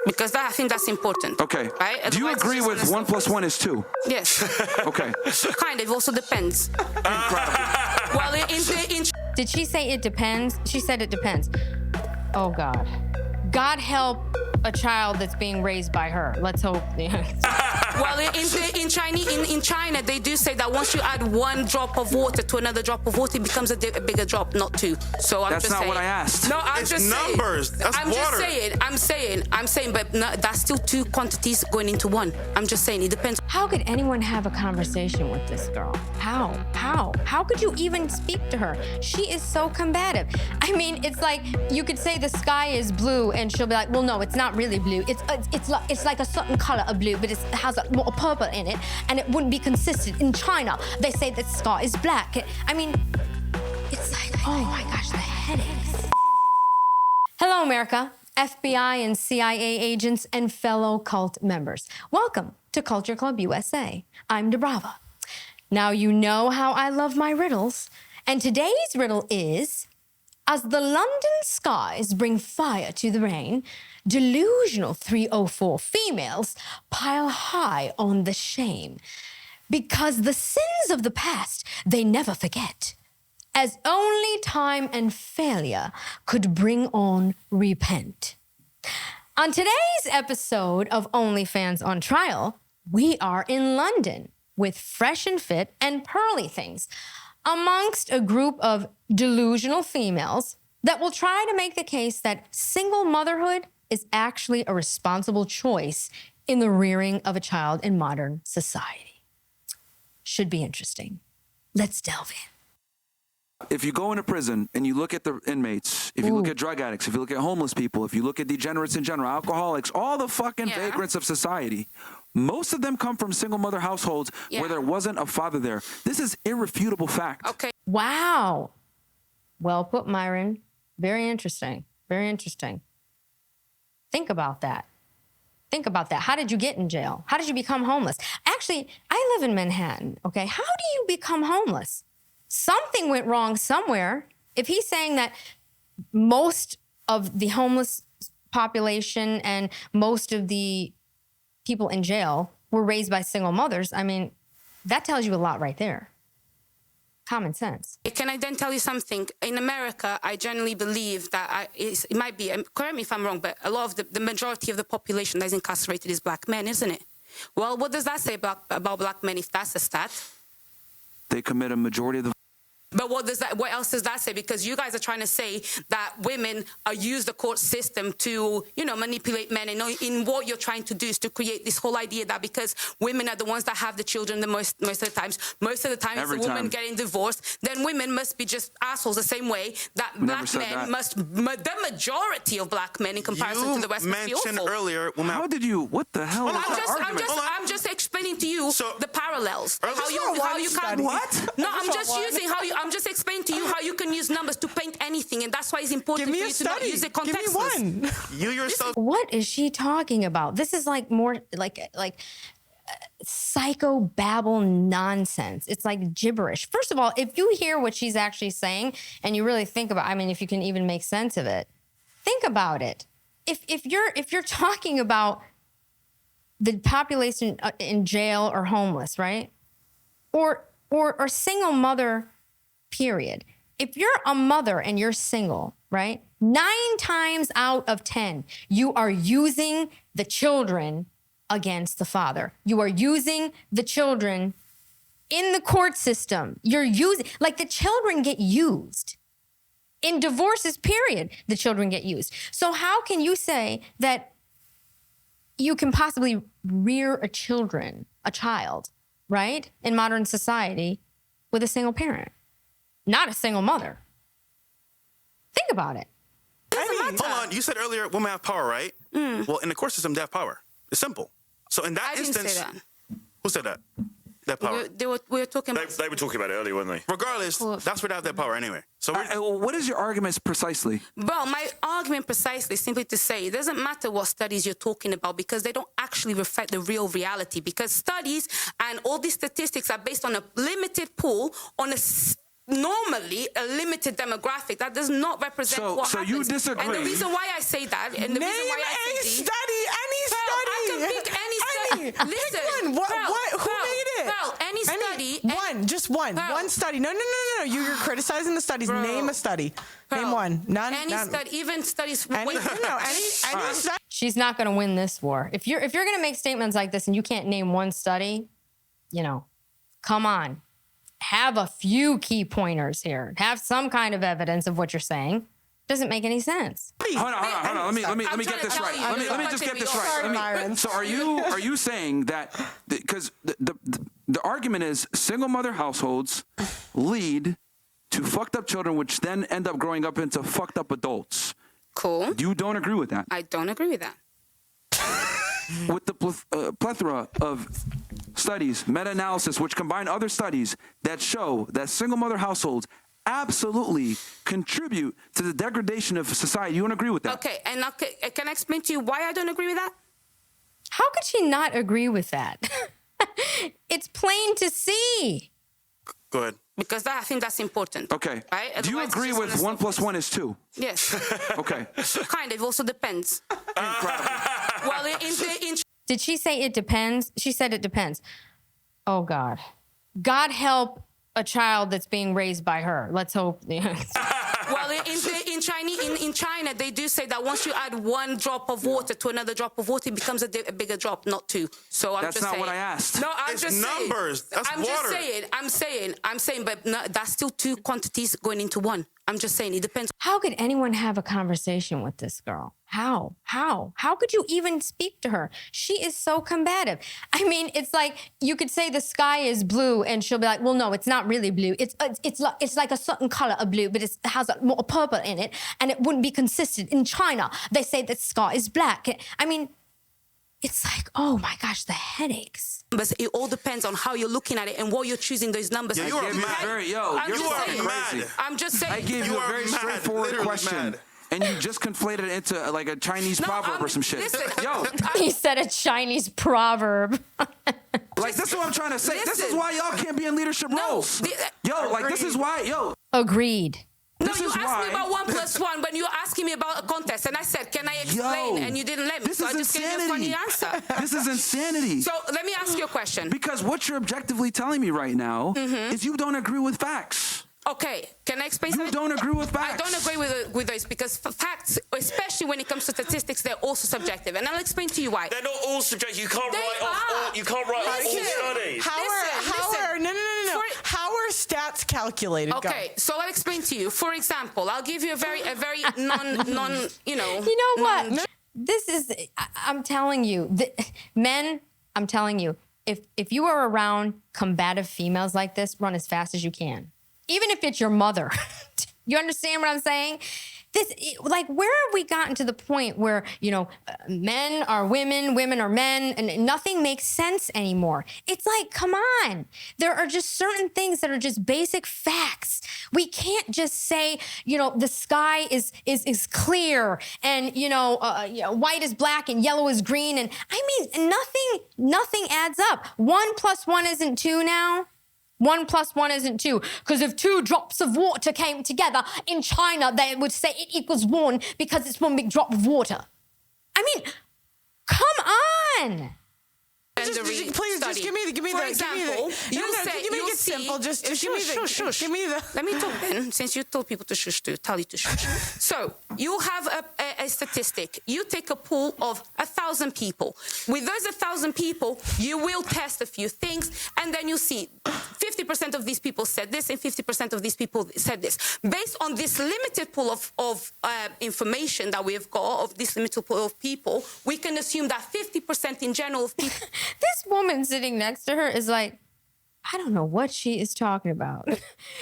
Because I think that's important. Okay. Right? Do you agree with 1 + 1 is 2? Yes. Okay. Kind of. It also depends. Well, Did she say it depends? She said it depends. Oh, God. God help a child that's being raised by her. Let's hope. Well, in China, they do say that once you add one drop of water to another drop of water, it becomes a bigger drop, not two. So I'm That's just saying. not what I asked. No, I'm It's just numbers. saying. That's I'm water. just saying, but no, that's still two quantities going into one. I'm just saying, it depends. How could anyone have a conversation with this girl? How? How could you even speak to her? She is so combative. I mean, it's like you could say the sky is blue, and she'll be like, "Well, no, it's not really blue. It's like a certain color of blue, but it has a purple in it, and it wouldn't be consistent. In China, they say the sky is black." I mean, it's like, oh my gosh, the headaches. Hello, America. FBI and CIA agents and fellow cult members. Welcome to Culture Club USA. I'm Debrava. Now you know how I love my riddles, and today's riddle is, as the London skies bring fire to the rain, delusional 304 females pile high on the shame, because the sins of the past they never forget, as only time and failure could bring on repent. On today's episode of OnlyFans on Trial, we are in London with Fresh and Fit and PearlyThings, amongst a group of delusional females that will try to make the case that single motherhood is actually a responsible choice in the rearing of a child in modern society. Should be interesting. Let's delve in. If you go into prison and you look at the inmates, if you look at drug addicts, if you look at homeless people, if you look at degenerates in general, alcoholics, all the fucking vagrants of society, most of them come from single mother households where there wasn't a father there. This is irrefutable fact. Okay. Wow. Well put, Myron. Very interesting. Very interesting. Think about that. Think about that. How did you get in jail? How did you become homeless? Actually, I live in Manhattan, okay? How do you become homeless? Something went wrong somewhere. If he's saying that most of the homeless population and most of the people in jail were raised by single mothers, I mean, that tells you a lot right there. Common sense. Can I then tell you something? In America, I generally believe that it might be, correct me if I'm wrong, but a lot of the majority of the population that is incarcerated is black men, isn't it? Well, what does that say about black men if that's a stat? They commit a majority of the... But what else does that say? Because you guys are trying to say that women use the court system to, manipulate men. And in what you're trying to do is to create this whole idea that because women are the ones that have the children the most of the times, the women getting divorced, then women must be just assholes the same way that black men the majority of black men in comparison to the West must be awful. You mentioned earlier... How did you... What the hell? I'm just explaining to you the parallels. How you can... What? No, I'm just using how you... I'm just explaining to you how you can use numbers to paint anything, and that's why it's important for you to not use it contextless. Give me one. You yourself... What is she talking about? This is like more like psychobabble nonsense. It's like gibberish. First of all, if you hear what she's actually saying and you really think about, I mean, if you can even make sense of it, think about it. If you're talking about the population in jail or homeless, right? Or single mother, period. If you're a mother and you're single, right? 9 times out of 10, you are using the children against the father. You are using the children in the court system. You're using, like, the children get used. In divorces, period, the children get used. So how can you say that you can possibly rear a child, right, in modern society with a single parent, not a single mother? Think about it. Hold on. You said earlier women have power, right? Well, in the court system, they have power. It's simple. So in that instance... didn't say that. Who said that? That power. We were talking about... They were talking about it earlier, weren't they? Regardless, that's where they have their power anyway. So what is your argument precisely? Well, my argument precisely is simply to say it doesn't matter what studies you're talking about because they don't actually reflect the real reality, because studies and all these statistics are based on a limited pool, on normally a limited demographic that does not represent what happens. So you disagree. And the reason why I say that, and the reason why I say study Listen, Pick one. Who made it? Any study. Just one. One study. No. You're criticizing the studies. Name a study. Name one. None. Study, even studies. Any study. She's not going to win this war. If you're going to make statements like this and you can't name one study, come on. Have a few key pointers here. Have some kind of evidence of what you're saying. Doesn't make any sense. Hold on. Let me get this right. Let me just get this right. So are you saying that because the argument is single mother households lead to fucked up children, which then end up growing up into fucked up adults? Cool. You don't agree with that? I don't agree with that. With the plethora of studies, meta-analysis, which combine other studies that show that single mother households absolutely contribute to the degradation of society. You don't agree with that? Okay, and can I explain to you why I don't agree with that? How could she not agree with that? It's plain to see. Go ahead. Because I think that's important. Okay. Right? Do you agree with 1 + 1 is 2? Yes. Okay. Kind of. It also depends. Incredible. Well, Did she say it depends? She said it depends. Oh, God. God help a child that's being raised by her. Let's hope. Well, in China, they do say that once you add one drop of water to another drop of water, it becomes a bigger drop, not two. So That's not what I asked. No, I'm It's just numbers. saying. That's water. I'm saying, but no, that's still two quantities going into one. I'm just saying, it depends. How could anyone have a conversation with this girl? How? How could you even speak to her? She is so combative. I mean, it's like you could say the sky is blue and she'll be like, well, no, it's not really blue. It's like a certain color of blue, but it has more purple in it and it wouldn't be consistent. In China, they say that sky is black. I mean, it's like, oh my gosh, the headaches. But it all depends on how you're looking at it and what you're choosing those numbers. Yeah, you are mad. You're mad. I'm just saying. I gave you a very straightforward question. Mad. And you just conflated it into like a Chinese proverb or some shit. Listen, He said a Chinese proverb. Like, this is what I'm trying to say. This is why y'all can't be in leadership roles. This is why, Agreed. No, This you is asked why. me about 1 + 1 when you were asking me about a contest, and I said, "Can I explain?" And you didn't let me, this so I is just gave you a funny insanity. answer. This is insanity. So let me ask you a question. Because what you're objectively telling me right now is you don't agree with facts. Okay, can I explain You something? don't agree with facts. I don't agree with those because facts, especially when it comes to statistics, they're also subjective, and I'll explain to you why. They're not all subjective. You can't They write off are. all. You can't write off all studies. No. How are stats calculated? Okay, so I'll explain to you. For example, I'll give you a very non. You know what? This is, I'm telling you, men, I'm telling you, if you are around combative females like this, run as fast as you can. Even if it's your mother. You understand what I'm saying? Where have we gotten to the point where, men are women, women are men, and nothing makes sense anymore? It's like, come on. There are just certain things that are just basic facts. We can't just say, the sky is clear and, white is black and yellow is green. And I mean, nothing adds up. 1 + 1 isn't 2 now. 1 + 1 isn't 2. Because if 2 drops of water came together in China, they would say it equals 1 because it's 1 big drop of water. I mean, come on. Please, just give me the. For example, you make it simple. Just give me the. Shush. Give me the. Let me talk then, since you told people to shush, to tell you to shush. So you have a statistic. You take a pool of 1,000 people. With those 1,000 people, you will test a few things, and then you see 50% of these people said this, and 50% of these people said this. Based on this limited pool of information that we've got, of this limited pool of people, we can assume that 50% in general of people. This woman sitting next to her is like, I don't know what she is talking about.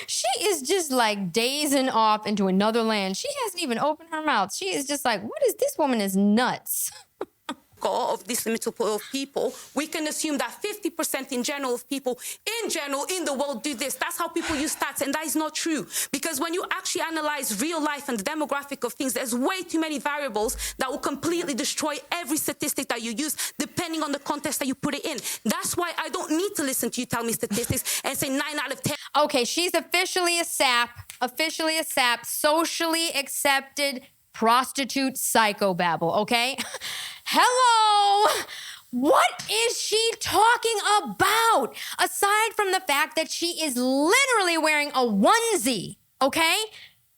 She is just like dazing off into another land. She hasn't even opened her mouth. She is just like, what is this woman is nuts. Of this limited pool of people, we can assume that 50% in general of people in the world do this. That's how people use stats, and that is not true. Because when you actually analyze real life and the demographic of things, there's way too many variables that will completely destroy every statistic that you use, depending on the context that you put it in. That's why I don't need to listen to you tell me statistics and say 9 out of 10. Okay, she's officially a sap, socially accepted prostitute psychobabble, okay? Hello! What is she talking about? Aside from the fact that she is literally wearing a onesie, okay?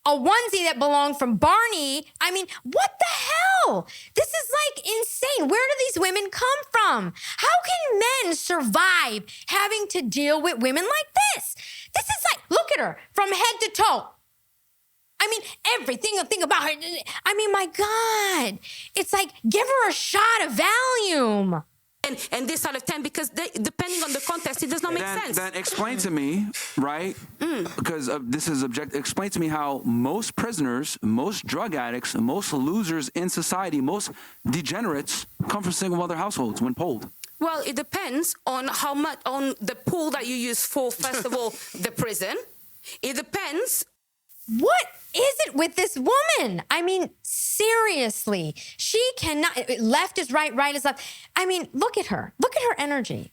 A onesie that belonged from Barney. I mean, what the hell? This is like insane. Where do these women come from? How can men survive having to deal with women like this? This is like, look at her from head to toe. I mean, everything about her. I mean, my God. It's like, give her a shot of Valium. And this out of 10, because depending on the context, it does not make sense. Then explain to me, right? Because this is objective. Explain to me how most prisoners, most drug addicts, most losers in society, most degenerates come from single mother households when polled. Well, it depends on how much, on the pool that you use for, first of all, the prison. It depends. What is it with this woman? I mean, seriously, she cannot, left is right, right is left. I mean, look at her. Look at her energy.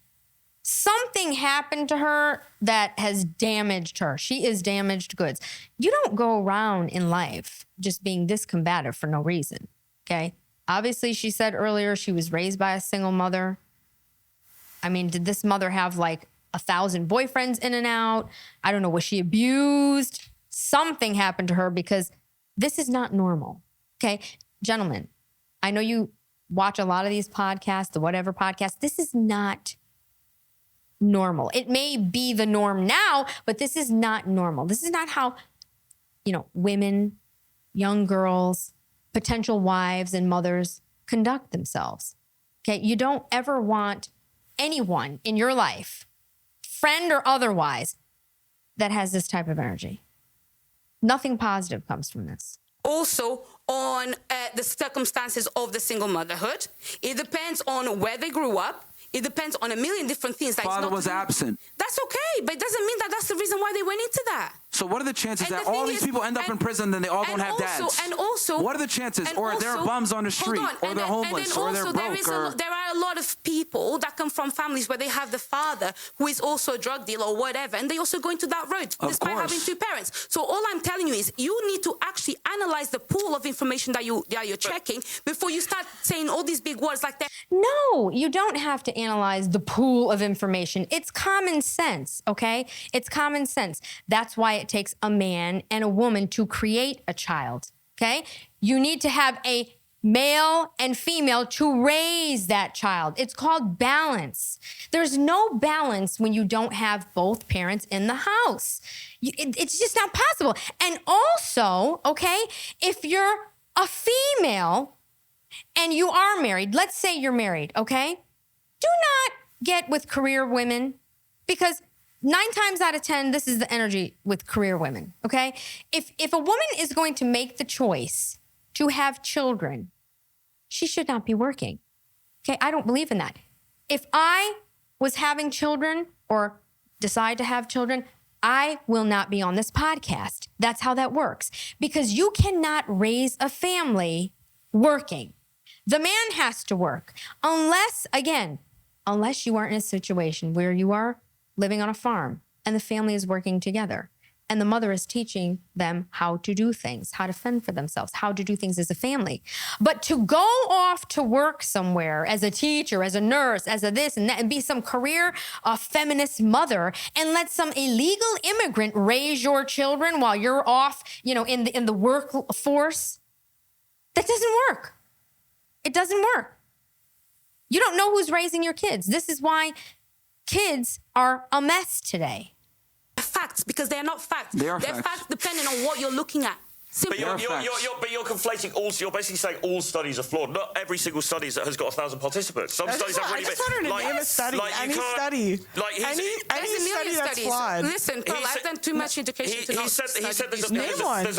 Something happened to her that has damaged her. She is damaged goods. You don't go around in life just being this combative for no reason, okay? Obviously, she said earlier she was raised by a single mother. I mean, did this mother have like 1,000 boyfriends in and out? I don't know, was she abused? Something happened to her, because this is not normal. Okay, gentlemen, I know you watch a lot of these podcasts, the whatever podcast. This is not normal. It may be the norm now, but this is not normal. This is not how, women, young girls, potential wives and mothers conduct themselves. Okay, you don't ever want anyone in your life, friend or otherwise, that has this type of energy. Nothing positive comes from this. Also, on the circumstances of the single motherhood. It depends on where they grew up. It depends on a million different things. Father was absent. That's okay, but it doesn't mean that that's the reason why they went into that. So what are the chances that all these people end up in prison and they all don't have dads? And also, what are the chances? Or they're bums on the street, or they're homeless, or they're broke. There are a lot of people that come from families where they have the father who is also a drug dealer or whatever, and they also go into that road despite having two parents. So all I'm telling you is you need to actually analyze the pool of information that you're checking before you start saying all these big words like that. No, you don't have to analyze the pool of information. It's common sense, okay? It's common sense. That's why it takes a man and a woman to create a child, okay? You need to have a male and female to raise that child. It's called balance. There's no balance when you don't have both parents in the house. It's just not possible. And also, okay, if you're a female and you are married, let's say you're married, okay? Do not get with career women, because 9 times out of 10, this is the energy with career women, okay? If a woman is going to make the choice to have children, she should not be working, okay? I don't believe in that. If I was having children or decide to have children, I will not be on this podcast. That's how that works. Because you cannot raise a family working. The man has to work. Unless you are in a situation where you are living on a farm and the family is working together and the mother is teaching them how to do things, how to fend for themselves, how to do things as a family. But to go off to work somewhere as a teacher, as a nurse, as a this and that, and be some career feminist mother and let some illegal immigrant raise your children while you're off, in the workforce, that doesn't work. It doesn't work. You don't know who's raising your kids. This is why kids are a mess today. Facts, because they are not facts. They're facts depending on what you're looking at. But you're conflating all. You're basically saying all studies are flawed. Not every single study has got 1,000 participants. Some studies have really. I just want her to name a study. Any study. Any study that's flawed. Listen, Pearl, I've done too much education to know. He said there's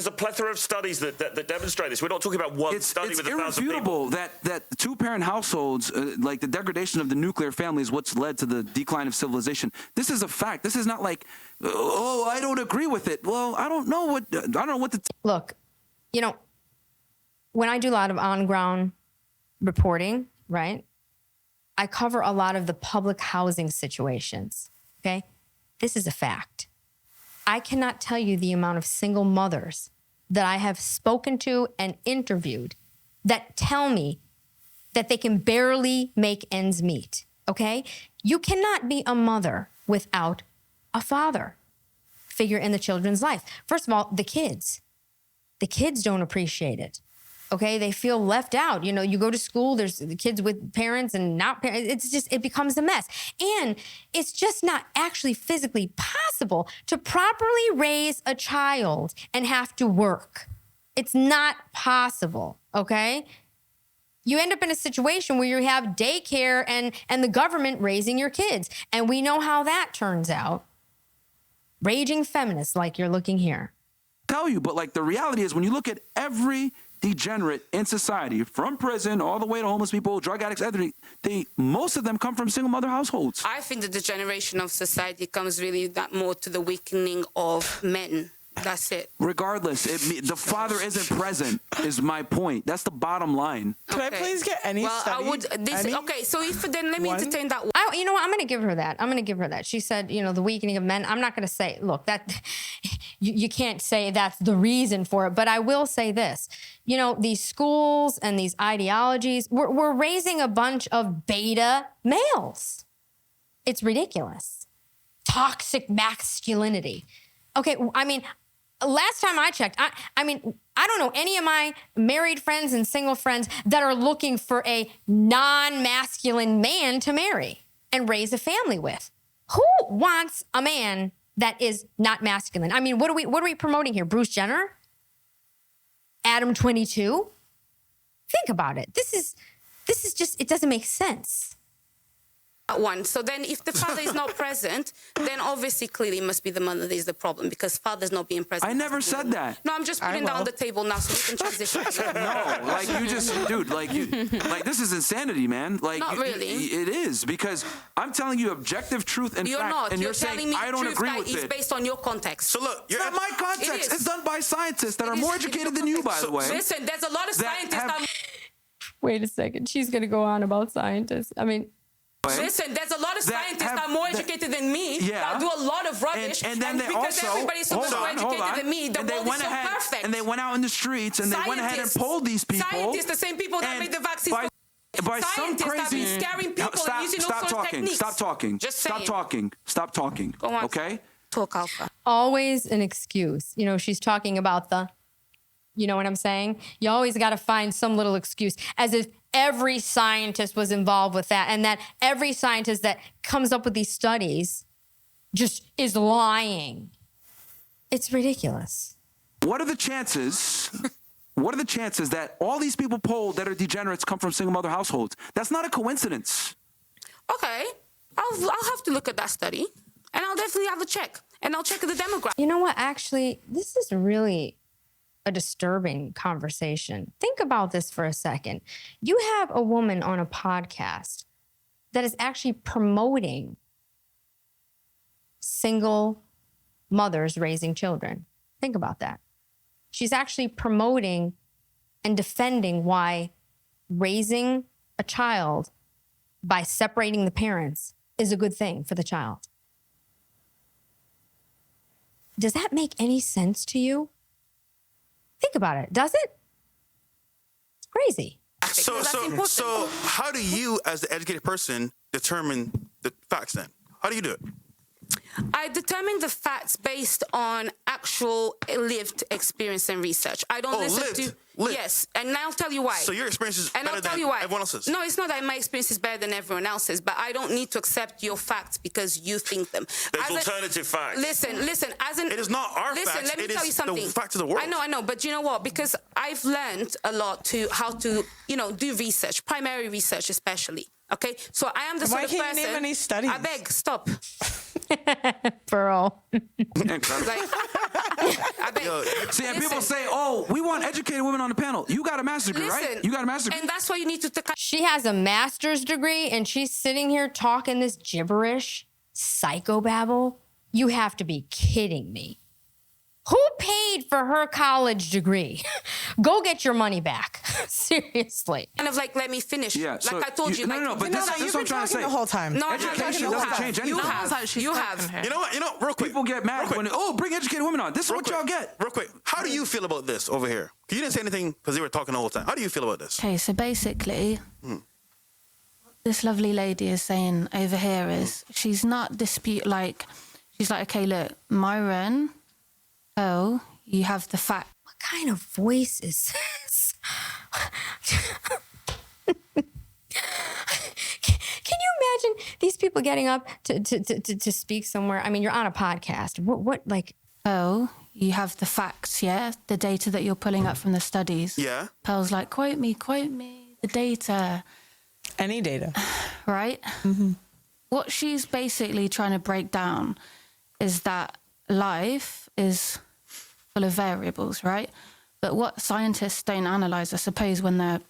a plethora of studies that demonstrate this. We're not talking about one study with 1,000 people. It's irrefutable that two-parent households, like the degradation of the nuclear family, is what's led to the decline of civilization. This is a fact. This is not like, oh, I don't agree with it. Well, I don't know what to. Look, when I do a lot of on-ground reporting, right, I cover a lot of the public housing situations, okay? This is a fact. I cannot tell you the amount of single mothers that I have spoken to and interviewed that tell me that they can barely make ends meet, okay? You cannot be a mother without a father figure in the children's life. First of all, the kids don't appreciate it. Okay, they feel left out. You know, you go to school, there's the kids with parents and not parents. It becomes a mess. And it's just not actually physically possible to properly raise a child and have to work. It's not possible, okay? You end up in a situation where you have daycare and the government raising your kids. And we know how that turns out. Raging feminists like you're looking here. Tell you, but like the reality is when you look at every degenerate in society, from prison all the way to homeless people, drug addicts, most of them come from single mother households. I think that the degeneration of society comes really that more to the weakening of men. That's it. Regardless, the father isn't present is my point. That's the bottom line. Could I please get any study? Okay, so if then let me entertain that one. You know what? I'm going to give her that. She said, you know, the weakening of men. I'm not going to say, look, that you can't say that's the reason for it. But I will say this. You know, these schools and these ideologies, we're raising a bunch of beta males. It's ridiculous. Toxic masculinity. Okay, I mean, last time I checked, I mean, I don't know any of my married friends and single friends that are looking for a non-masculine man to marry and raise a family with. Who wants a man that is not masculine? I mean, what are we promoting here? Bruce Jenner? Adam 22? Think about it. This is just, it doesn't make sense. One. So then if the father is not present, then obviously clearly it must be the mother that is the problem because father's not being present. I never said that. No, I'm just putting that on the table now so we can transition. No, like you just, dude, like this is insanity, man. Like not really. It is because I'm telling you objective truth and you're fact, not. and you're saying telling me I don't agree with it. Based on your context. So look, it's not my context. It's done by scientists that are more educated than you, by the way. Listen, there's a lot of scientists. Wait a second. She's going to go on about scientists. I mean. Listen, there's a lot of scientists that are more educated than me that do a lot of rubbish. And then they because also, everybody's so much more educated than me, the world is so perfect. And they went out in the streets and they went ahead and polled these people. Scientists, the same people that made the vaccines. By some crazy... That been scaring people and using all sorts of techniques. Stop talking. Just Stop talking. Go on. Okay? Talk, Alpha. Always an excuse. You know, she's talking about you know what I'm saying? You always got to find some little excuse, as if every scientist was involved with that, and that every scientist that comes up with these studies just is lying. It's ridiculous. What are the chances? What are the chances that all these people polled that are degenerates come from single mother households? That's not a coincidence. Okay, I'll have to look at that study, and I'll definitely have a check, and I'll check the demographics. You know what? Actually, this is really a disturbing conversation. Think about this for a second. You have a woman on a podcast that is actually promoting single mothers raising children. Think about that. She's actually promoting and defending why raising a child by separating the parents is a good thing for the child. Does that make any sense to you? Think about it. Does it? It's crazy. So how do you, as the educated person, determine the facts then? How do you do it? I determine the facts based on actual lived experience and research. I don't listen to... Yes, and I'll tell you why. So your experience is better than everyone else's? No, it's not that my experience is better than everyone else's, but I don't need to accept your facts because you think them. There's alternative facts. Listen. It is not our facts. Let me tell you something. The facts of the world. I know, but you know what? Because I've learned a lot how to, do research, primary research especially. Okay, so I am the sort of person. Why can't you name any studies? I beg, stop. Pearl. I beg. See, and people say, "Oh, we want educated women on the panel." You got a master's degree, right? You got a master's degree, and that's why you need to. She has a master's degree, and she's sitting here talking this gibberish, psychobabble. You have to be kidding me. Who paid for her college degree? Go get your money back. Seriously. Kind of like, let me finish. Yeah, Like so I told you. no, like, no, but No, this you've is been what I'm trying to talking say. the whole time. No, Education you doesn't have. change You anything. have. Sounds like she's You correcting have. her. You know what? Real quick. People get mad when, bring educated women on. This is what y'all get. Real quick. How do you feel about this over here? You didn't say anything because you were talking the whole time. How do you feel about this? Okay, so basically, what this lovely lady is saying over here is she's not she's like, okay, look, Myron, you have the fact. What kind of voice is this? Can you imagine these people getting up to speak somewhere? I mean, you're on a podcast. What like? Oh, you have the facts, yeah? The data that you're pulling up from the studies. Yeah. Pearl's like, quote me, the data. Any data. Right? Mm-hmm. What she's basically trying to break down is that life is full of variables, right? But what scientists don't analyze, I suppose, when they're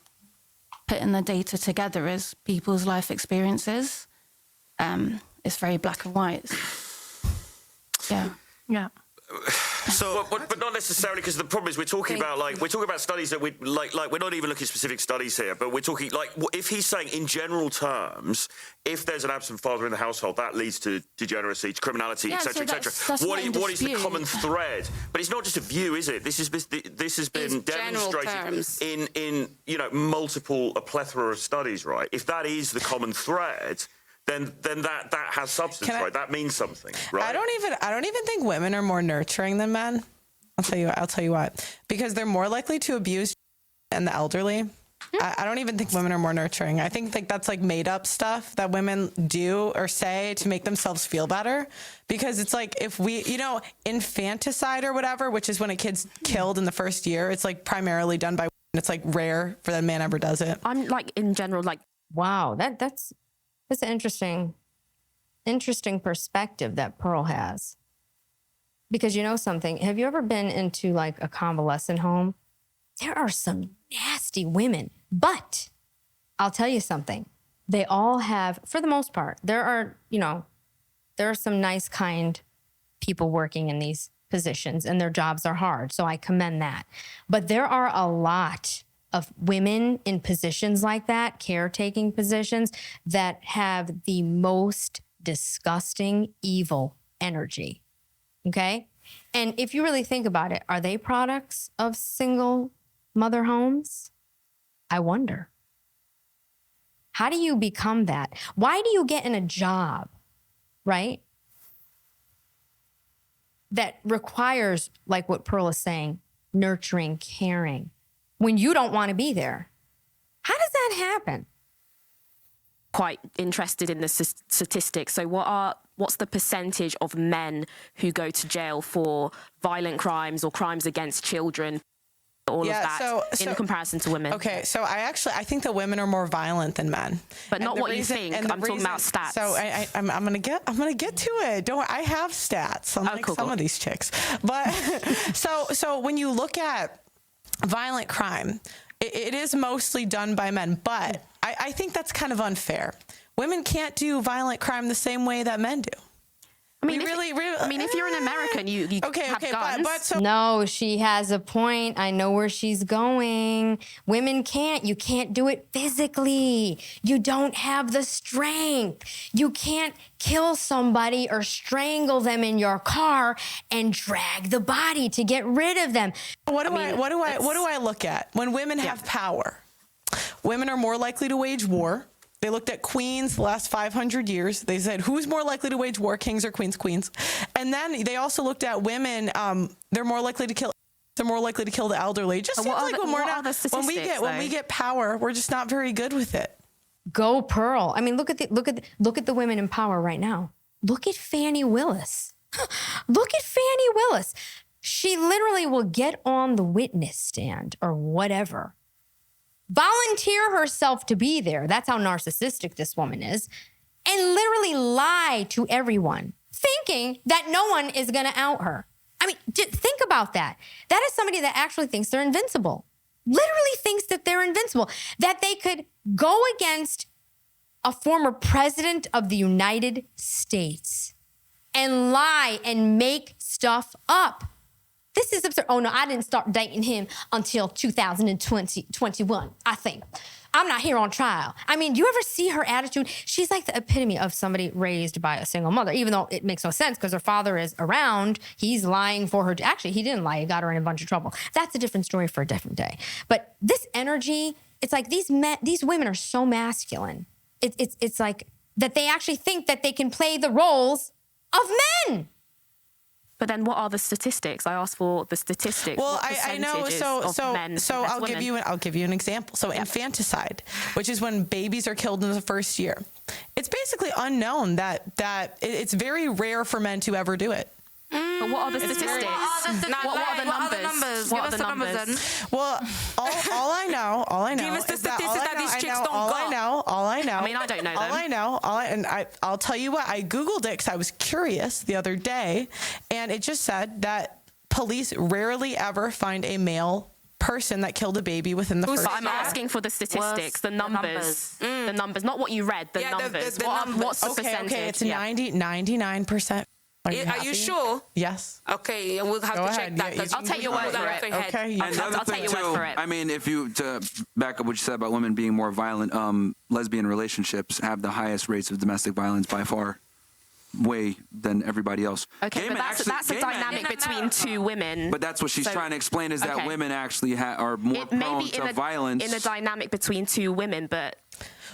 putting the data together is people's life experiences. It's very black and white. Yeah. Yeah. So, but not necessarily, because the problem is we're talking about studies that we like we're not even looking at specific studies here, but we're talking like if he's saying in general terms, if there's an absent father in the household, that leads to degeneracy, to criminality, Yeah, etc., so etc. that's What is the common thread? But it's not just a view, is it? This has been demonstrated in a plethora of studies, right? If that is the common thread, then that has substance, right? That means something, right? I don't even think women are more nurturing than men. I'll tell you what. Because they're more likely to abuse and the elderly. I don't even think women are more nurturing. I think that's like made up stuff that women do or say to make themselves feel better. Because it's like if we, infanticide or whatever, which is when a kid's killed in the first year, it's like primarily done by women. It's like rare for that man ever does it. I'm like in general, like, wow, that's an interesting perspective that Pearl has. Because you know something, have you ever been into like a convalescent home? There are some nasty women, but I'll tell you something. They all have, for the most part, there are some nice, kind people working in these positions and their jobs are hard. So I commend that. But there are a lot of women in positions like that, caretaking positions, that have the most disgusting, evil energy. Okay? And if you really think about it, are they products of single mother homes? I wonder. How do you become that? Why do you get in a job, right, that requires, like what Pearl is saying, nurturing, caring, when you don't want to be there? How does that happen? quite interested in the statistics. So what's the percentage of men who go to jail for violent crimes or crimes against children? All of that in comparison to women. Okay, so I think that women are more violent than men, but not what you think. I'm talking about stats. So I'm gonna get to it. I have stats, unlike some of these chicks. But so when you look at violent crime, it is mostly done by men. But I think that's kind of unfair. Women can't do violent crime the same way that men do. I mean, if you're an American, you have guns. No, she has a point. I know where she's going. Women can't. You can't do it physically. You don't have the strength. You can't kill somebody or strangle them in your car and drag the body to get rid of them. What do I look at when women have power? Women are more likely to wage war. They looked at queens the last 500 years. They said, who's more likely to wage war, kings or queens? Queens. And then they also looked at women. They're more likely to kill. They're more likely to kill the elderly. It just seems like when we get power, we're just not very good with it. Go Pearl. I mean, look at the women in power right now. Look at Fannie Willis. Look at Fannie Willis. She literally will get on the witness stand or whatever, volunteer herself to be there. That's how narcissistic this woman is. And literally lie to everyone, thinking that no one is going to out her. I mean, think about that. That is somebody that actually thinks they're invincible. Literally thinks that they're invincible. That they could go against a former president of the United States and lie and make stuff up. This is absurd. Oh no, I didn't start dating him until 2021, I think. I'm not here on trial. I mean, do you ever see her attitude? She's like the epitome of somebody raised by a single mother, even though it makes no sense because her father is around. He's lying for her. Actually, he didn't lie. He got her in a bunch of trouble. That's a different story for a different day. But this energy, it's like these women are so masculine. It's like that they actually think that they can play the roles of men. But then what are the statistics? I asked for the statistics. Well, I know. So I'll give you an example. So infanticide, which is when babies are killed in the first year. It's basically unknown that it's very rare for men to ever do it. But what are the statistics? What are the numbers? Give us the numbers then. Well, all I know Give us the is that statistics that these chicks don't all got. I know. I mean, I don't know them. I'll tell you what. I Googled it because I was curious the other day, and it just said that police rarely ever find a male person that killed a baby within the first But I'm year. asking for the statistics, the numbers. The numbers, not what you read, the numbers. What's the percentage? Okay, it's 99%. Are you sure? Yes. Okay, we'll have to check that. I'll take your word for it. Okay. I'll take your word for it. I mean, to back up what you said about women being more violent, lesbian relationships have the highest rates of domestic violence by far, way than everybody else. Okay, but that's a dynamic between two women. But that's what she's trying to explain is that women actually are more prone to violence. In a dynamic between two women, but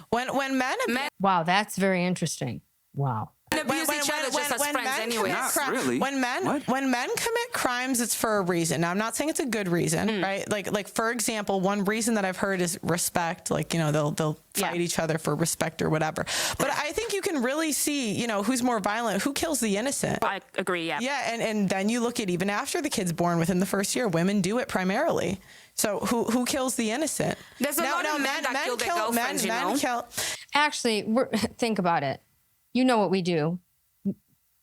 when men Wow, that's very interesting. Wow. Abuse each other just as friends anyway. Not really. When men commit crimes, it's for a reason. Now, I'm not saying it's a good reason, right? Like for example, one reason that I've heard is respect. Like, you know, they'll fight each other for respect or whatever. But I think you can really see, you know, who's more violent, who kills the innocent. I agree, yeah. Yeah, and then you look at even after the kid's born within the first year, women do it primarily. So who kills the innocent? There's a lot of men that kill their girlfriends, you know? Actually, think about it. You know what we do.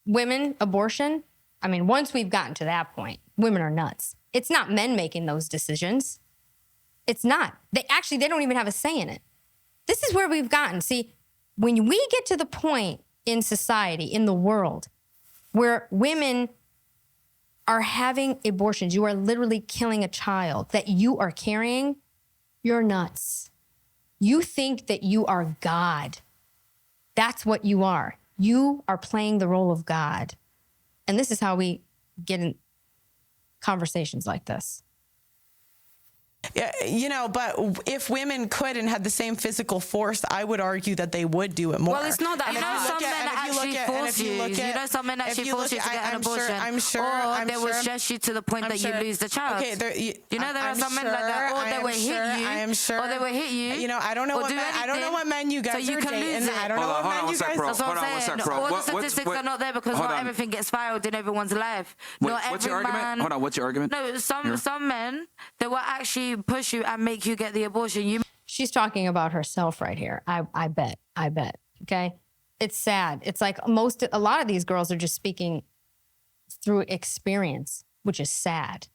Women, abortion, I mean, once we've gotten to that point, women are nuts. It's not men making those decisions. It's not. They don't even have a say in it. This is where we've gotten. See, when we get to the point in society, in the world, where women are having abortions, you are literally killing a child that you are carrying, you're nuts. You think that you are God. That's what you are. You are playing the role of God. And this is how we get in conversations like this. Yeah, you know, but if women could and had the same physical force, I would argue that they would do it more. Well, it's not that. You know, some men actually force you. You know, some men actually force you to get an abortion. I'm sure. Or they will stress you to the point that you lose the child. Okay, you know, there are some men like that. Or they will hit you. I am sure. Or they will hit you. You know, I don't know what men you guys are dating. I don't know what men you guys. That's what I'm saying. All the statistics are not there because not everything gets filed in everyone's life. What's your argument? Hold on, what's your argument? No, some men, they will actually push you and make you get the abortion. She's talking about herself right here. I bet. Okay. It's sad. It's like a lot of these girls are just speaking through experience, which is sad.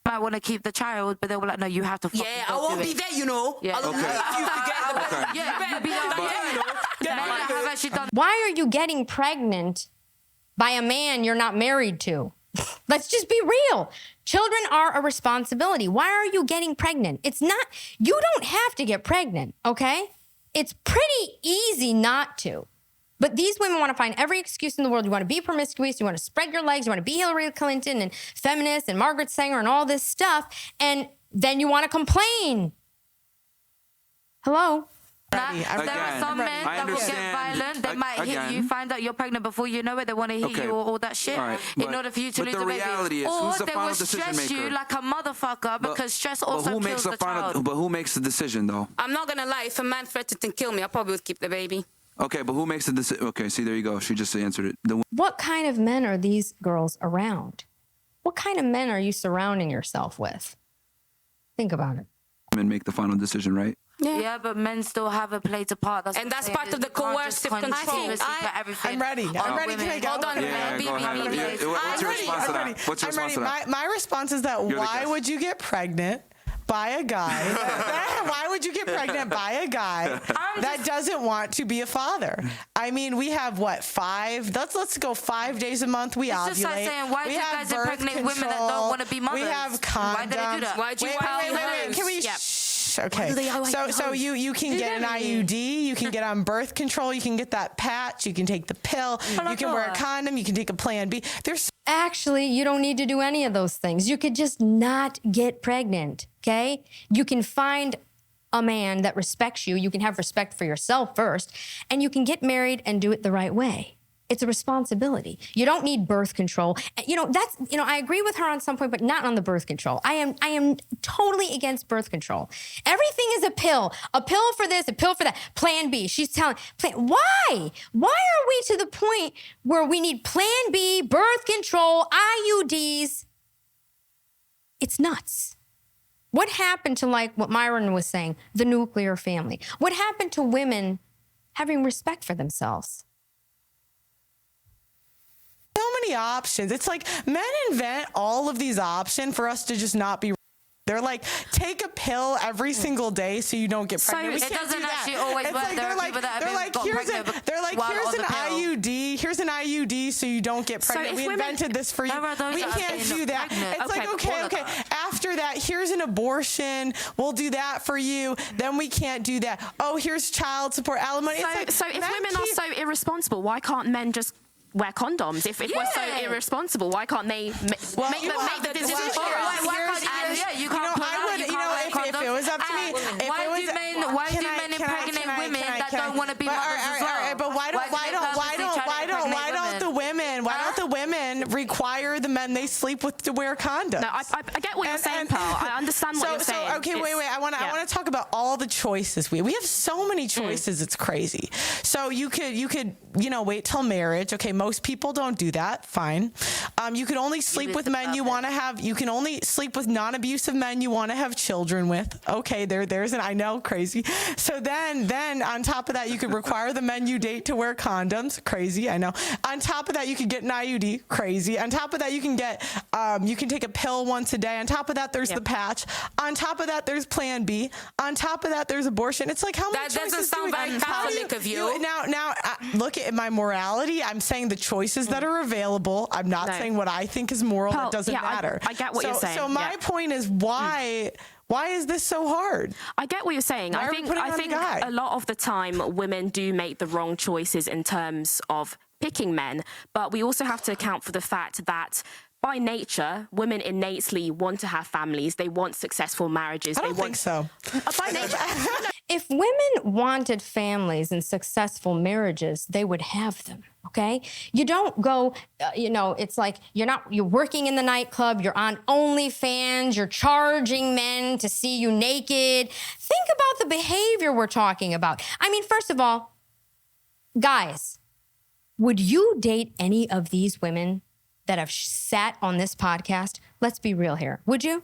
I want to keep the child, but they were like, no, you have to. Yeah, I won't be there, you know. Yeah. Why are you getting pregnant by a man you're not married to? Let's just be real. Children are a responsibility. Why are you getting pregnant? It's not, you don't have to get pregnant, okay? It's pretty easy not to. But these women want to find every excuse in the world. You want to be promiscuous, you want to spread your legs, you want to be Hillary Clinton and feminist and Margaret Sanger and all this stuff, and then you want to complain. Hello? There are some men that will get violent. They might hit you, find out you're pregnant before you know it. They want to hit you or all that shit in order for you to lose the baby. Reality is, or who's the they final will stress you like a motherfucker because stress also kills the child. But who makes the decision, though? I'm not going to lie. If a man threatened to kill me, I probably would keep the baby. Okay, but who makes the decision? Okay, see, there you go. She just answered it. What kind of men are these girls around? What kind of men are you surrounding yourself with? Think about it. Men make the final decision, right? Yeah, but men still have a play to part. That's part of the coercive control. I'm ready. Can I go? Hold on. What's your response to that? My response is that why would you get pregnant by a guy. Why would you get pregnant by a guy that doesn't want to be a father? I mean, we have what, 5? Let's go 5 days a month. We ovulate. It's just like saying, why do you guys impregnate women that don't want to be mothers? We have condoms. Why do they do that? Why do you wait. Can we? Yep. Okay. So you can get an IUD, you can get on birth control, you can get that patch, you can take the pill, you can wear a condom, you can take a Plan B. Actually, you don't need to do any of those things. You could just not get pregnant, okay? You can find a man that respects you. You can have respect for yourself first, and you can get married and do it the right way. It's a responsibility. You don't need birth control. I agree with her on some point, but not on the birth control. I am totally against birth control. Everything is a pill for this, a pill for that. Plan B. She's telling, why? Why are we to the point where we need Plan B, birth control, IUDs? It's nuts. What happened to, like what Myron was saying, the nuclear family? What happened to women having respect for themselves? So many options. It's like men invent all of these options for us to just not be. They're like, take a pill every single day so you don't get pregnant. It doesn't actually always work. There are people that have got pregnant. They're like, here's an IUD. Here's an IUD so you don't get pregnant. We invented this for you. We can't do that. It's like, okay. After that, here's an abortion. We'll do that for you. Then we can't do that. Oh, here's child support, alimony. So if women are so irresponsible, why can't men just wear condoms? If we're so irresponsible, why can't they make the decision for us? If it was up to me, why do men impregnate women that don't want to be mothers as well? But why don't the women require the men they sleep with to wear condoms? No, I get what you're saying, Pearl. I understand what you're saying. So okay, wait. I want to talk about all the choices we have. So many choices. It's crazy. So you could wait till marriage. Okay, most people don't do that. Fine. You could only sleep with men you want to have. You can only sleep with non-abusive men you want to have children with. Okay, there's an, I know, crazy. So then on top of that, you could require the men you date to wear condoms. Crazy, I know. On top of that, you could get an IUD. Crazy. On top of that, you can take a pill once a day. On top of that, there's the patch. On top of that, there's Plan B. On top of that, there's abortion. It's like, how many choices doesn't sound very Catholic of you. Now, look at my morality. I'm saying the choices that are available. I'm not saying what I think is moral. Pearl, it doesn't matter. I get what you're saying. So my point is, why is this so hard? I get what you're saying. I think a lot of the time women do make the wrong choices in terms of picking men, but we also have to account for the fact that by nature, women innately want to have families. They want successful marriages. I don't think so. By nature. If women wanted families and successful marriages, they would have them, okay? You don't go, it's like you're working in the nightclub, you're on OnlyFans, you're charging men to see you naked. Think about the behavior we're talking about. I mean, first of all, guys, would you date any of these women that have sat on this podcast? Let's be real here. Would you?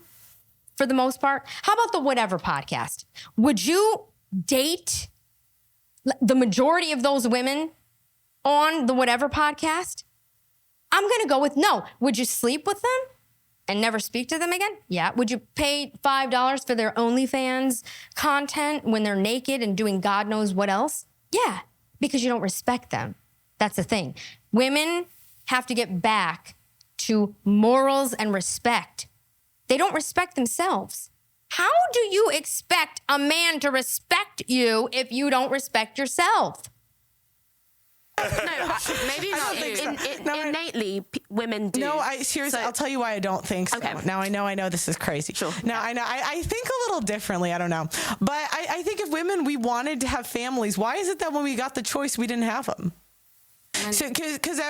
For the most part? How about the Whatever podcast? Would you date the majority of those women on the Whatever podcast? I'm going to go with no. Would you sleep with them and never speak to them again? Yeah. Would you pay $5 for their OnlyFans content when they're naked and doing God knows what else? Yeah, because you don't respect them. That's the thing. Women have to get back to morals and respect. They don't respect themselves. How do you expect a man to respect you if you don't respect yourself? No, maybe not you. Innately, women do. No, I'll tell you why I don't think so. Okay. Now I know this is crazy. Sure. Now I know I think a little differently. I don't know, but I think if women we wanted to have families, why is it that when we got the choice we didn't have them? So, because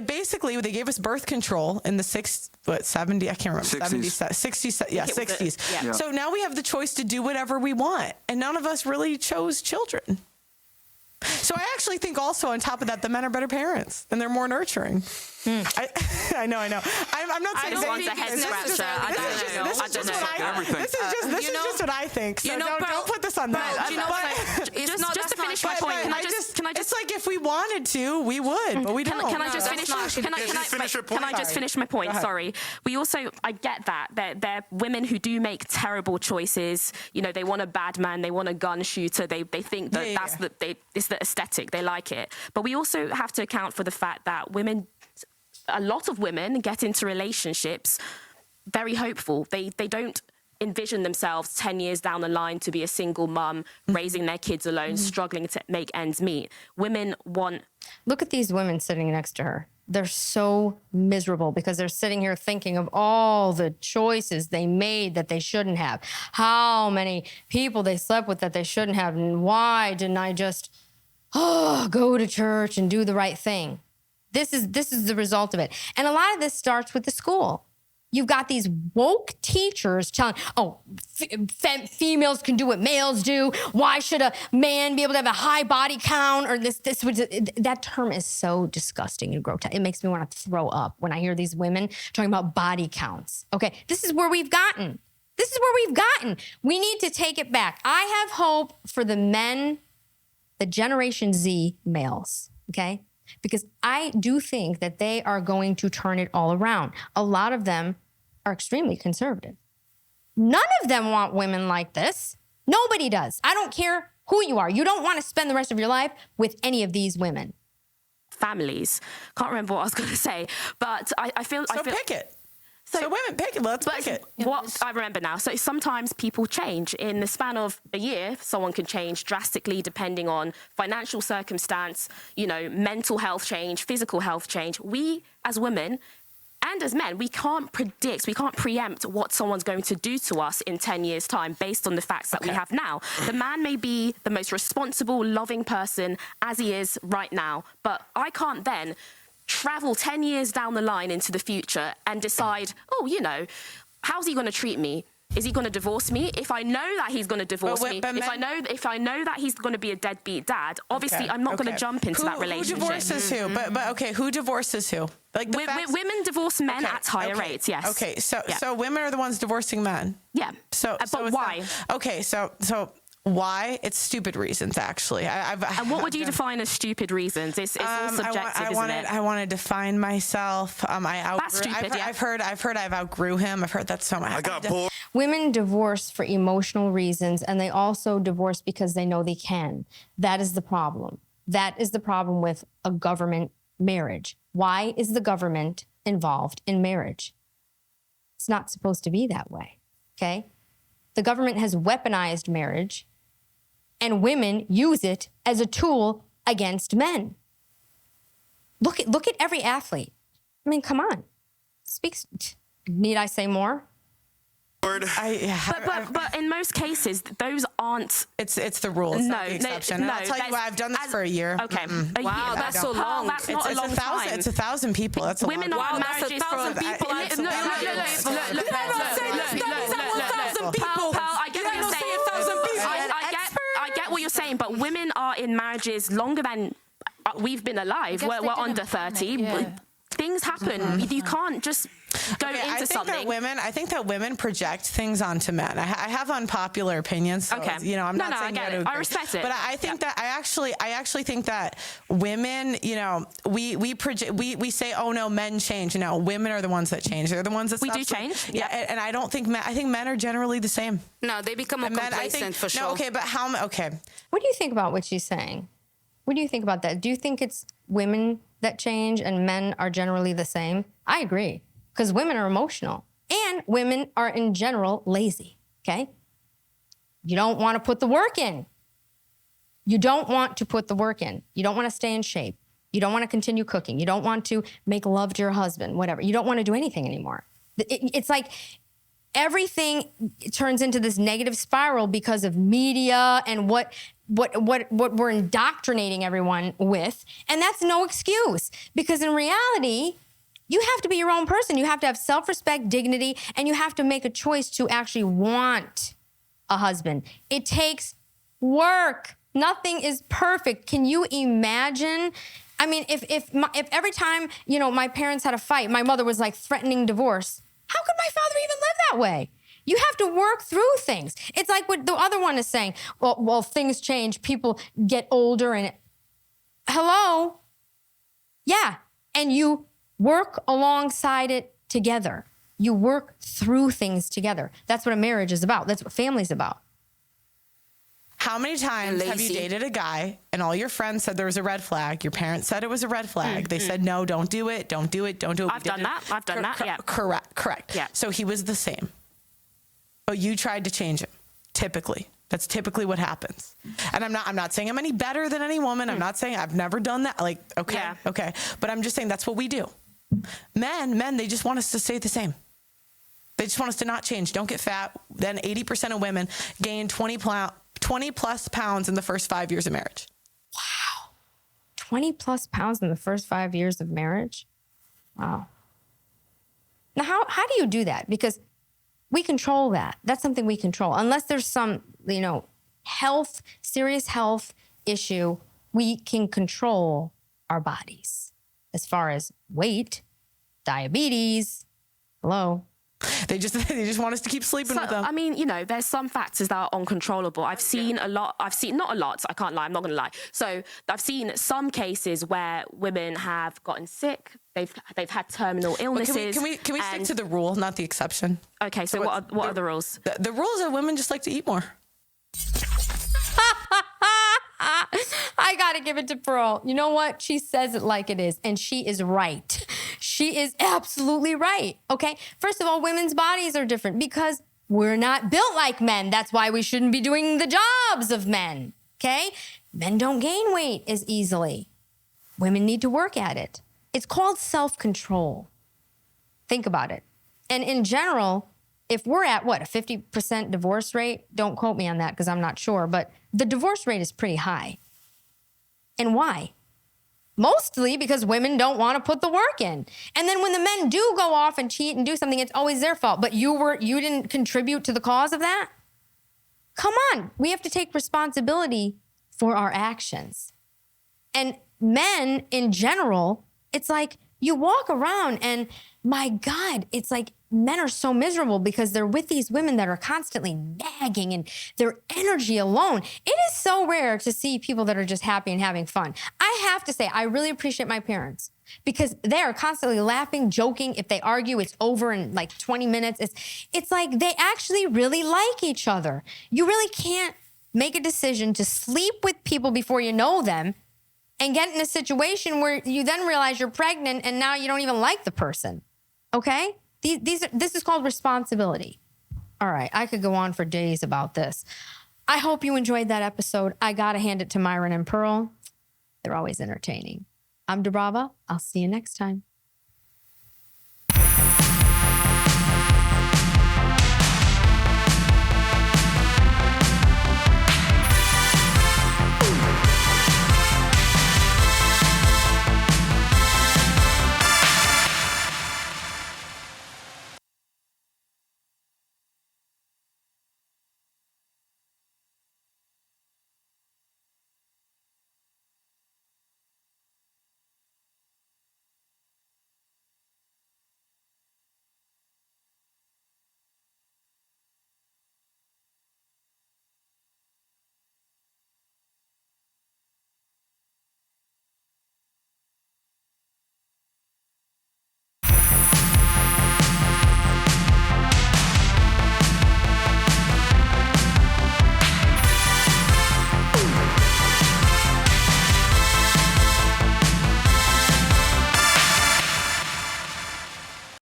basically they gave us birth control in the 70, I can't remember, 60s, yeah, 60s. Yeah. So now we have the choice to do whatever we want, and none of us really chose children. So I actually think also on top of that, the men are better parents and they're more nurturing. I know. I'm not saying I want a head scratcher. This is just what I think. So don't put this on that. Just to finish my point, can I It's like if we wanted to, we would, but we don't. Can I just finish? Can I just finish my point? Sorry. We also, I get that they're women who do make terrible choices. You know, they want a bad man, they want a gun shooter. They think that it's the aesthetic. They like it. But we also have to account for the fact that a lot of women get into relationships very hopeful. They don't envision themselves 10 years down the line to be a single mum, raising their kids alone, struggling to make ends meet. Women want... Look at these women sitting next to her. They're so miserable because they're sitting here thinking of all the choices they made that they shouldn't have, how many people they slept with that they shouldn't have, and why didn't I just go to church and do the right thing? This is the result of it. And a lot of this starts with the school. You've got these woke teachers telling, females can do what males do. Why should a man be able to have a high body count? Or that term is so disgusting and grotesque. It makes me want to throw up when I hear these women talking about body counts. Okay, this is where we've gotten. We need to take it back. I have hope for the men, the Generation Z males, okay? Because I do think that they are going to turn it all around. A lot of them are extremely conservative. None of them want women like this. Nobody does. I don't care who you are. You don't want to spend the rest of your life with any of these women. Families. Can't remember what I was going to say, but I feel... pick it. So women, pick it. Let's pick it. What I remember now. So sometimes people change. In the span of a year, someone can change drastically depending on financial circumstance, you know, mental health change, physical health change. We, as women and as men, we can't predict, we can't preempt what someone's going to do to us in 10 years' time based on the facts that we have now. The man may be the most responsible, loving person as he is right now, but I can't then travel 10 years down the line into the future and decide, you know, how's he going to treat me? Is he going to divorce me? If I know that he's going to divorce me, if I know that he's going to be a deadbeat dad, obviously I'm not going to jump into that relationship. Who divorces who? But okay, who divorces who? Like women divorce men at higher rates. Yes. Okay, so women are the ones divorcing men. Yeah. But why? So why? It's stupid reasons, actually. And what would you define as stupid reasons? It's all subjective, isn't it? I want to define myself. That's stupid. I've heard I've outgrew him. I've heard that so much. I got bored. Women divorce for emotional reasons, and they also divorce because they know they can. That is the problem. That is the problem with a government marriage. Why is the government involved in marriage? It's not supposed to be that way, okay? The government has weaponized marriage, and women use it as a tool against men. Look at every athlete. I mean, come on. Need I say more? But in most cases, those aren't. It's the rules, not the exception. And I'll tell you what, I've done this for a year. Okay, wow, that's so long. That's not a long time. It's 1,000 people. That's a women lot. are marriages for 1,000 people. Look. I get what you're saying. I get what you're saying, but women are in marriages longer than we've been alive. We're under 30. Things happen. You can't just go into something. I think that women project things onto men. I have unpopular opinions. So, you know, I'm not saying I get it. I respect it. But I think that I actually think that women, you know, we say, oh no, men change. No, women are the ones that change. They're the ones that we do change. Yeah, and I don't think I think men are generally the same. No, they become more complacent for sure. No, okay, but how? Okay. What do you think about what she's saying? What do you think about that? Do you think it's women that change and men are generally the same? I agree, because women are emotional and women are in general lazy, okay? You don't want to put the work in. You don't want to put the work in. You don't want to stay in shape. You don't want to continue cooking. You don't want to make love to your husband, whatever. You don't want to do anything anymore. It's like everything turns into this negative spiral because of media and what we're indoctrinating everyone with. And that's no excuse, because in reality, you have to be your own person. You have to have self-respect, dignity, and you have to make a choice to actually want a husband. It takes work. Nothing is perfect. Can you imagine? I mean, if every time, you know, my parents had a fight, my mother was like threatening divorce, how could my father even live that way? You have to work through things. It's like what the other one is saying. Well, things change. People get older, and Hello? Yeah. And you work alongside it together. You work through things together. That's what a marriage is about. That's what family's about. How many times have you dated a guy and all your friends said there was a red flag? Your parents said it was a red flag. They said, no, don't do it. Don't do it. Don't do it. I've done that. Yeah. Correct. Yeah. So he was the same. But you tried to change him. Typically. That's typically what happens. And I'm not saying I'm any better than any woman. I'm not saying I've never done that. Like, okay. Yeah. Okay. But I'm just saying that's what we do. Men, they just want us to stay the same. They just want us to not change. Don't get fat. Then 80% of women gain 20 plus pounds in the first 5 years of marriage. Wow. 20 plus pounds in the first 5 years of marriage? Wow. Now, how do you do that? Because we control that. That's something we control. Unless there's some, serious health issue, we can control our bodies. As far as weight, diabetes, hello. They just want us to keep sleeping with them. I mean, there's some factors that are uncontrollable. I've seen not a lot, I can't lie, I'm not gonna lie. So I've seen some cases where women have gotten sick, they've had terminal illnesses. Can we stick to the rule, not the exception? Okay, so what are the rules? The rules are women just like to eat more. I gotta give it to Pearl. You know what? She says it like it is, and she is right. She is absolutely right, okay? First of all, women's bodies are different because we're not built like men. That's why we shouldn't be doing the jobs of men, okay? Men don't gain weight as easily. Women need to work at it. It's called self-control. Think about it. And in general, if we're at, a 50% divorce rate? Don't quote me on that because I'm not sure, but the divorce rate is pretty high. And why? Mostly because women don't want to put the work in. And then when the men do go off and cheat and do something, it's always their fault. But you didn't contribute to the cause of that? Come on. We have to take responsibility for our actions. And men in general, it's like you walk around and my God, it's like men are so miserable because they're with these women that are constantly nagging and their energy alone. It is so rare to see people that are just happy and having fun. I have to say, I really appreciate my parents because they are constantly laughing, joking. If they argue, it's over in like 20 minutes. It's like they actually really like each other. You really can't make a decision to sleep with people before you know them and get in a situation where you then realize you're pregnant and now you don't even like the person. Okay? This is called responsibility. All right, I could go on for days about this. I hope you enjoyed that episode. I gotta hand it to Myron and Pearl. They're always entertaining. I'm Dubrava. I'll see you next time.